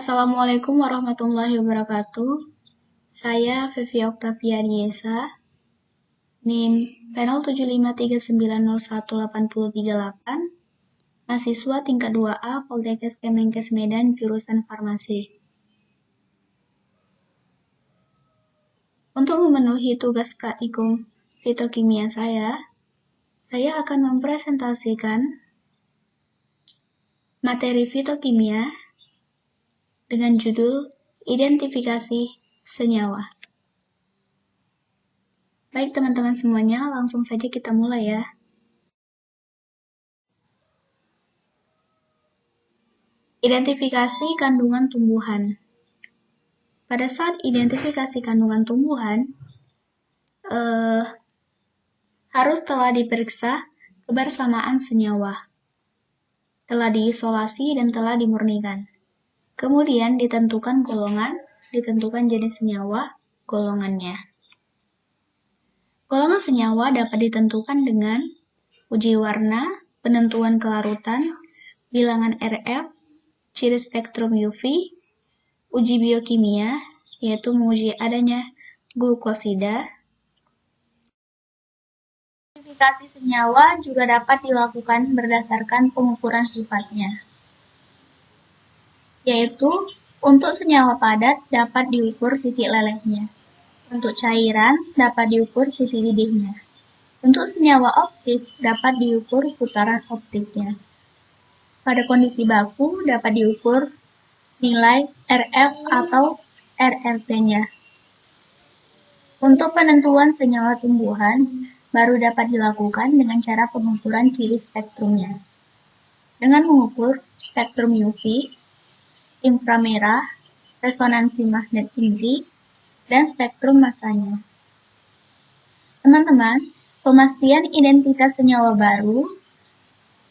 Assalamualaikum warahmatullahi wabarakatuh. Saya Vivi Octavia Diesa, NIM Panel 7539018038, mahasiswa tingkat 2A Poltekkes Kemenkes Medan jurusan Farmasi. Untuk memenuhi tugas praktikum fitokimia saya akan mempresentasikan materi fitokimia dengan judul Identifikasi Senyawa. Baik teman-teman semuanya, langsung saja kita mulai ya. Identifikasi kandungan tumbuhan. Pada saat identifikasi kandungan tumbuhan, harus telah diperiksa kebersamaan senyawa, telah diisolasi dan telah dimurnikan. Kemudian ditentukan golongan, ditentukan jenis senyawa, golongannya. Golongan senyawa dapat ditentukan dengan uji warna, penentuan kelarutan, bilangan RF, ciri spektrum UV, uji biokimia, yaitu menguji adanya glukosida. Identifikasi senyawa juga dapat dilakukan berdasarkan pengukuran sifatnya, yaitu untuk senyawa padat dapat diukur titik lelehnya, untuk cairan dapat diukur titik didihnya, untuk senyawa optik dapat diukur putaran optiknya. Pada kondisi baku dapat diukur nilai RF atau RRT-nya. Untuk penentuan senyawa tumbuhan baru dapat dilakukan dengan cara pengukuran ciri spektrumnya, dengan mengukur spektrum UV, inframerah, resonansi magnet inti, dan spektrum masanya. Teman-teman, pemastian identitas senyawa baru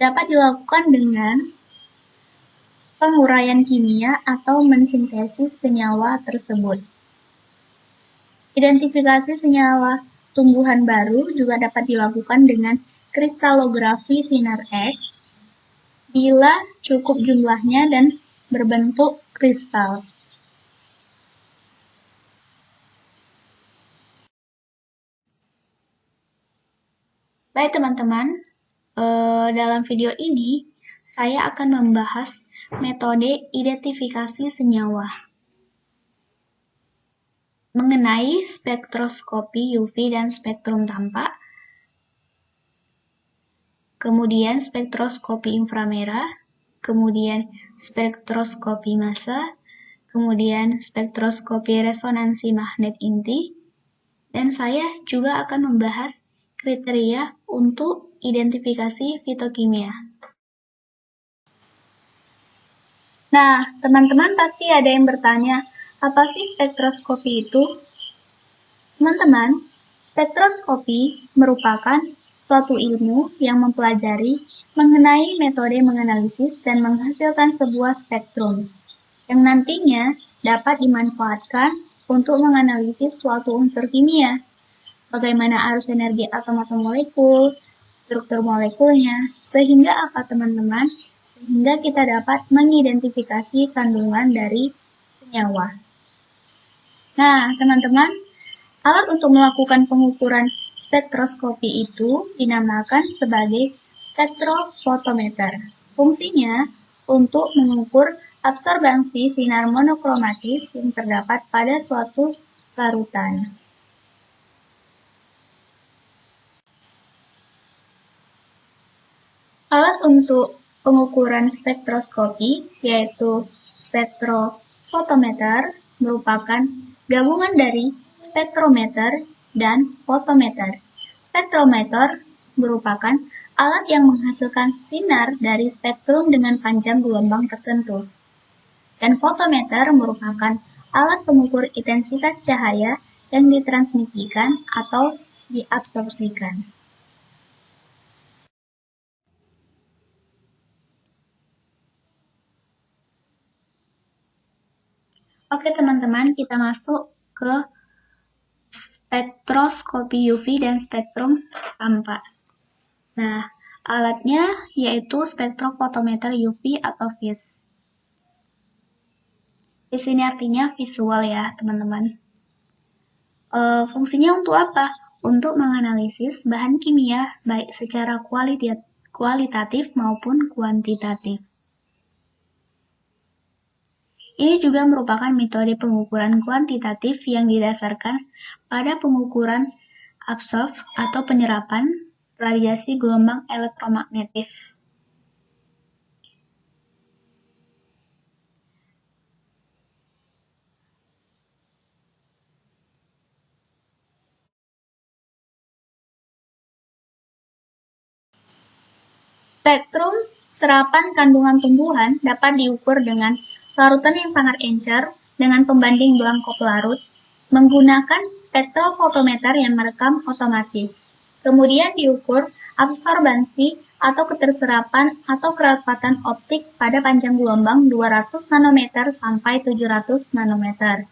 dapat dilakukan dengan penguraian kimia atau mensintesis senyawa tersebut. Identifikasi senyawa tumbuhan baru juga dapat dilakukan dengan kristalografi sinar X bila cukup jumlahnya dan berbentuk kristal. Baik teman-teman, dalam video ini saya akan membahas metode identifikasi senyawa mengenai spektroskopi UV dan spektrum tampak, kemudian spektroskopi inframerah, kemudian spektroskopi massa, kemudian spektroskopi resonansi magnet inti, dan saya juga akan membahas kriteria untuk identifikasi fitokimia. Nah, teman-teman pasti ada yang bertanya, apa sih spektroskopi itu? Teman-teman, spektroskopi merupakan suatu ilmu yang mempelajari mengenai metode menganalisis dan menghasilkan sebuah spektrum, yang nantinya dapat dimanfaatkan untuk menganalisis suatu unsur kimia. Bagaimana arus energi atom atau molekul, struktur molekulnya, sehingga apa teman-teman? Sehingga kita dapat mengidentifikasi kandungan dari senyawa. Nah, teman-teman, alat untuk melakukan pengukuran spektroskopi itu dinamakan sebagai spektrofotometer. Fungsinya untuk mengukur absorbansi sinar monokromatis yang terdapat pada suatu larutan. Alat untuk pengukuran spektroskopi, yaitu spektrofotometer, merupakan gabungan dari spektrometer dan fotometer. Spektrometer merupakan alat yang menghasilkan sinar dari spektrum dengan panjang gelombang tertentu. Dan fotometer merupakan alat pengukur intensitas cahaya yang ditransmisikan atau diabsorpsikan. Oke teman-teman, kita masuk ke spektroskopi UV dan spektrum tampak. Nah, alatnya yaitu spektrofotometer UV atau FIS. Di sini artinya visual ya, teman-teman. Fungsinya untuk apa? Untuk menganalisis bahan kimia baik secara kualitatif maupun kuantitatif. Ini juga merupakan metode pengukuran kuantitatif yang didasarkan pada pengukuran absorb atau penyerapan radiasi gelombang elektromagnetik. Spektrum serapan kandungan tumbuhan dapat diukur dengan larutan yang sangat encer dengan pembanding belangko pelarut menggunakan spektrofotometer yang merekam otomatis. Kemudian diukur absorbansi atau keterserapan atau kerapatan optik pada panjang gelombang 200 nanometer sampai 700 nanometer.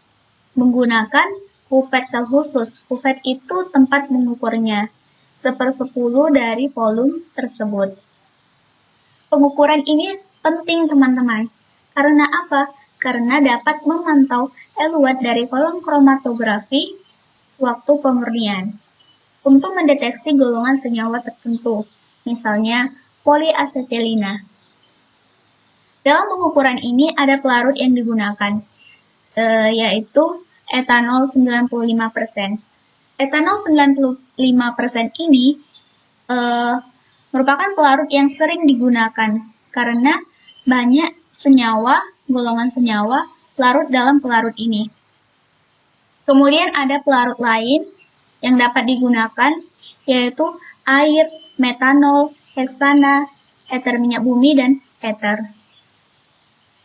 Menggunakan kuvet sel khusus. Kuvet itu tempat mengukurnya, 1/10 dari volume tersebut. Pengukuran ini penting, teman-teman. Karena apa? Karena dapat memantau eluat dari kolom kromatografi sewaktu pemurnian untuk mendeteksi golongan senyawa tertentu, misalnya poliasetilina. Dalam pengukuran ini ada pelarut yang digunakan, yaitu etanol 95%. Etanol 95% ini merupakan pelarut yang sering digunakan karena banyak golongan senyawa larut dalam pelarut ini. Kemudian ada pelarut lain yang dapat digunakan, yaitu air, metanol, heksana, eter minyak bumi, dan ether.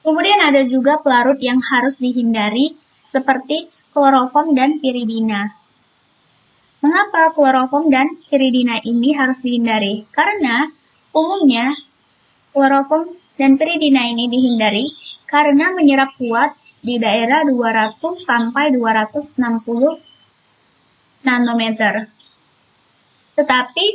Kemudian ada juga pelarut yang harus dihindari, seperti kloroform dan piridina. Mengapa kloroform dan piridina ini harus dihindari? Karena umumnya kloroform dan piridina ini dihindari karena menyerap kuat di daerah 200 sampai 260 nanometer. Tetapi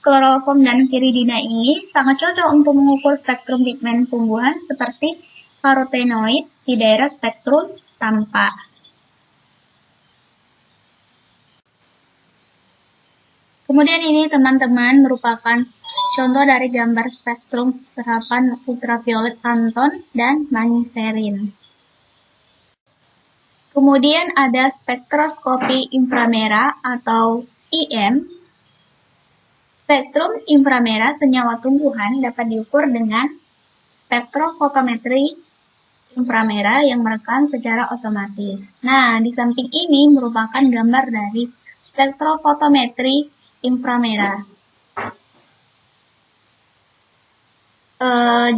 kloroform dan piridina ini sangat cocok untuk mengukur spektrum pigmen tumbuhan seperti karotenoid di daerah spektrum tampak. Kemudian ini teman-teman merupakan contoh dari gambar spektrum serapan ultraviolet xanthon dan maniferin. Kemudian ada spektroskopi inframerah atau IM. Spektrum inframerah senyawa tumbuhan dapat diukur dengan spektrofotometri inframerah yang merekam secara otomatis. Nah, di samping ini merupakan gambar dari spektrofotometri inframerah.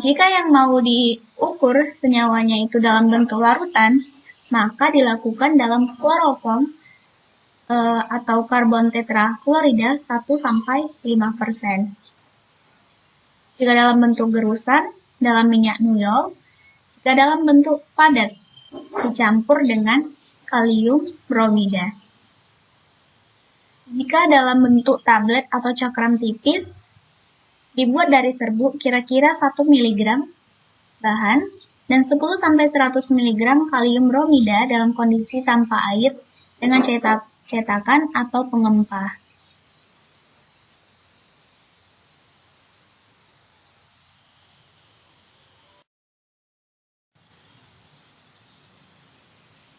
Jika yang mau diukur senyawanya itu dalam bentuk larutan, maka dilakukan dalam kloroform atau karbon tetraklorida 1-5%. Jika dalam bentuk gerusan, dalam minyak nuyol. Jika dalam bentuk padat, dicampur dengan kalium bromida. Jika dalam bentuk tablet atau cakram tipis, dibuat dari serbuk kira-kira 1 mg bahan dan 10-100 mg kalium bromida dalam kondisi tanpa air dengan cetakan atau pengempah.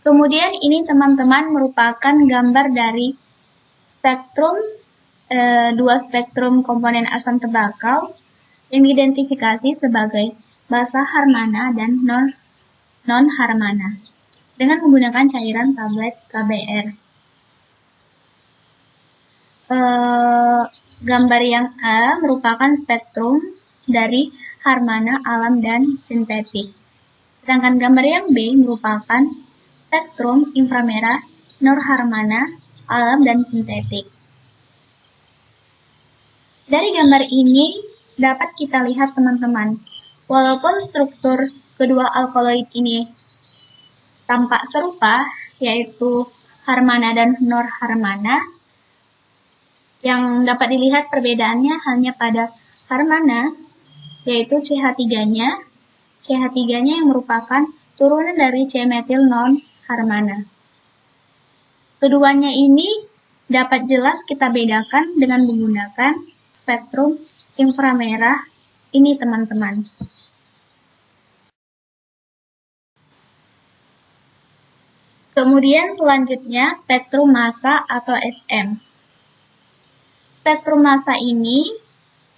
Kemudian ini teman-teman merupakan gambar dari spektrum, dua spektrum komponen asam tembakau yang diidentifikasi sebagai basa Harmana dan non-Harmana dengan menggunakan cairan tablet KBR. Gambar yang A merupakan spektrum dari Harmana alam dan sintetik. Sedangkan gambar yang B merupakan spektrum inframerah non-Harmana alam dan sintetik. Dari gambar ini dapat kita lihat teman-teman, walaupun struktur kedua alkaloid ini tampak serupa, yaitu Harmana dan non-Harmana, yang dapat dilihat perbedaannya hanya pada Harmana, yaitu CH3-nya yang merupakan turunan dari C-metil non-Harmana. Keduanya ini dapat jelas kita bedakan dengan menggunakan spektrum inframerah ini, teman-teman. Kemudian selanjutnya spektrum massa atau SM. Spektrum massa ini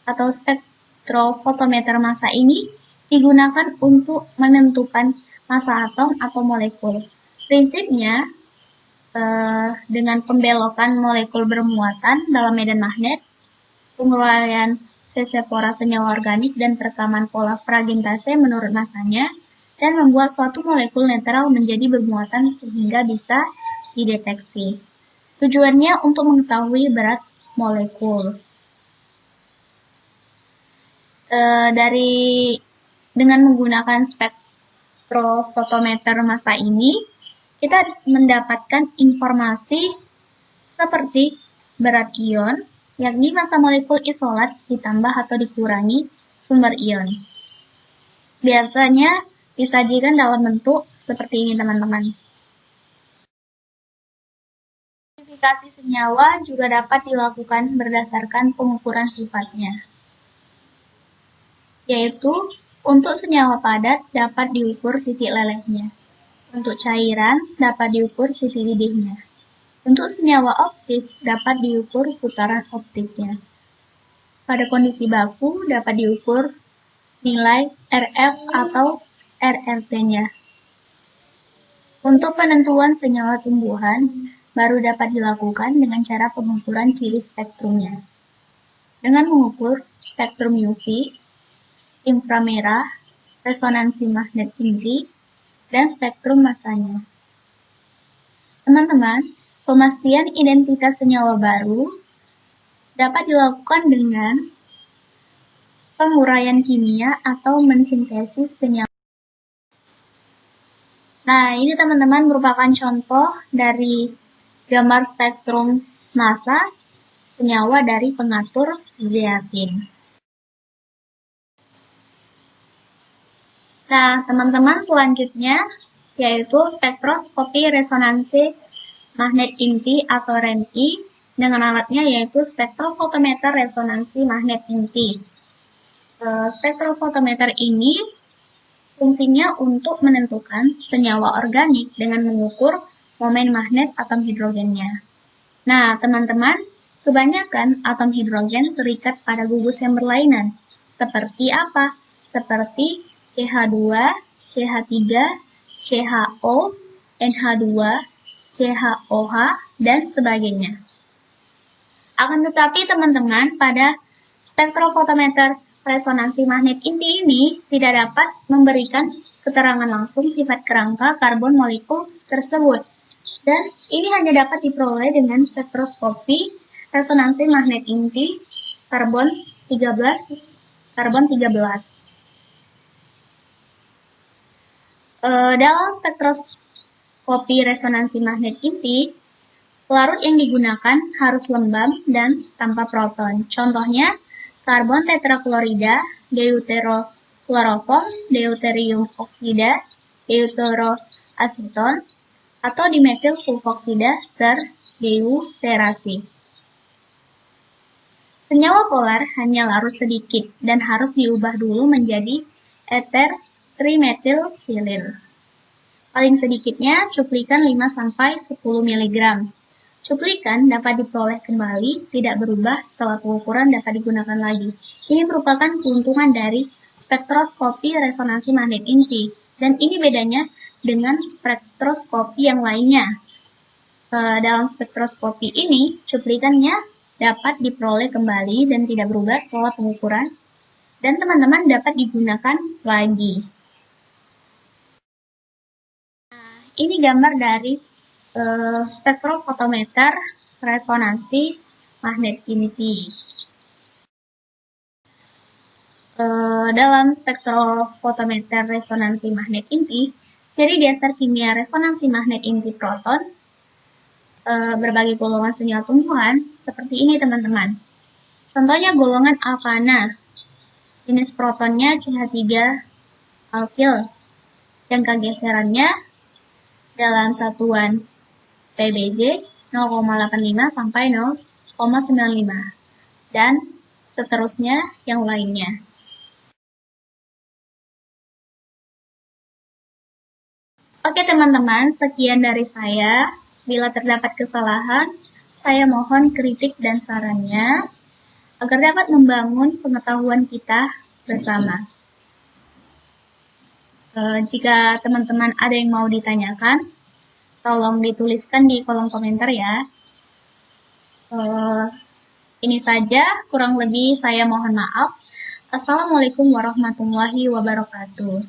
atau spektrofotometer massa ini digunakan untuk menentukan massa atom atau molekul. Prinsipnya, dengan pembelokan molekul bermuatan dalam medan magnet, penguraian sesepora senyawa organik dan perekaman pola fragmentase menurut masanya, dan membuat suatu molekul netral menjadi bermuatan sehingga bisa dideteksi. Tujuannya untuk mengetahui berat molekul. Dengan menggunakan spektrofotometer massa ini, kita mendapatkan informasi seperti berat ion, yakni massa molekul isolat ditambah atau dikurangi sumber ion. Biasanya disajikan dalam bentuk seperti ini, teman-teman. Klasifikasi senyawa juga dapat dilakukan berdasarkan pengukuran sifatnya, yaitu untuk senyawa padat dapat diukur titik lelehnya, untuk cairan dapat diukur titik didihnya, untuk senyawa optik dapat diukur putaran optiknya. Pada kondisi baku dapat diukur nilai RF atau RRT-nya. Untuk penentuan senyawa tumbuhan baru dapat dilakukan dengan cara pengukuran ciri spektrumnya, dengan mengukur spektrum UV, inframerah, resonansi magnet inti, dan spektrum massanya. Teman-teman, pemastian identitas senyawa baru dapat dilakukan dengan penguraian kimia atau mensintesis senyawa. Nah, ini teman-teman merupakan contoh dari gambar spektrum massa senyawa dari pengatur zeatin. Nah, teman-teman, selanjutnya yaitu spektroskopi resonansi magnet inti atau REMI dengan alatnya yaitu spektrofotometer resonansi magnet inti. Spektrofotometer ini fungsinya untuk menentukan senyawa organik dengan mengukur momen magnet atom hidrogennya. Nah, teman-teman, kebanyakan atom hidrogen terikat pada gugus yang berlainan. Seperti apa? Seperti CH2, CH3, CHO, NH2, CHOH, dan sebagainya. Akan tetapi, teman-teman, pada spektrofotometer resonansi magnet inti ini tidak dapat memberikan keterangan langsung sifat kerangka karbon molekul tersebut. Dan ini hanya dapat diperoleh dengan spektroskopi resonansi magnet inti karbon 13. Dalam spektroskopi resonansi magnet inti, pelarut yang digunakan harus lembab dan tanpa proton. Contohnya, karbon tetraklorida, deuterokloroform, deuterium oksida, deuteroaseton, atau dimetil sulfoksida terdeuterasi. Senyawa polar hanya larut sedikit dan harus diubah dulu menjadi eter trimetilsilir. Paling sedikitnya cuplikan 5-10 mg. Cuplikan dapat diperoleh kembali, tidak berubah setelah pengukuran dapat digunakan lagi. Ini merupakan keuntungan dari spektroskopi resonansi magnet inti, dan ini bedanya dengan spektroskopi yang lainnya. Dalam spektroskopi ini, cuplikannya dapat diperoleh kembali dan tidak berubah setelah pengukuran, dan teman-teman dapat digunakan lagi. Nah, ini gambar dari spektrofotometer resonansi magnet inti. Dalam spektrofotometer resonansi magnet inti, ciri dasar kimia resonansi magnet inti proton berbagai golongan senyawa tumbuhan seperti ini, teman-teman. Contohnya golongan alkana, jenis protonnya CH3 alkil, yang kegeserannya dalam satuan PBJ 0,85 sampai 0,95 dan seterusnya yang lainnya. Oke teman-teman, sekian dari saya. Bila terdapat kesalahan, saya mohon kritik dan sarannya agar dapat membangun pengetahuan kita bersama. Jika teman-teman ada yang mau ditanyakan, tolong dituliskan di kolom komentar ya. Ini saja, kurang lebih saya mohon maaf. Assalamualaikum warahmatullahi wabarakatuh.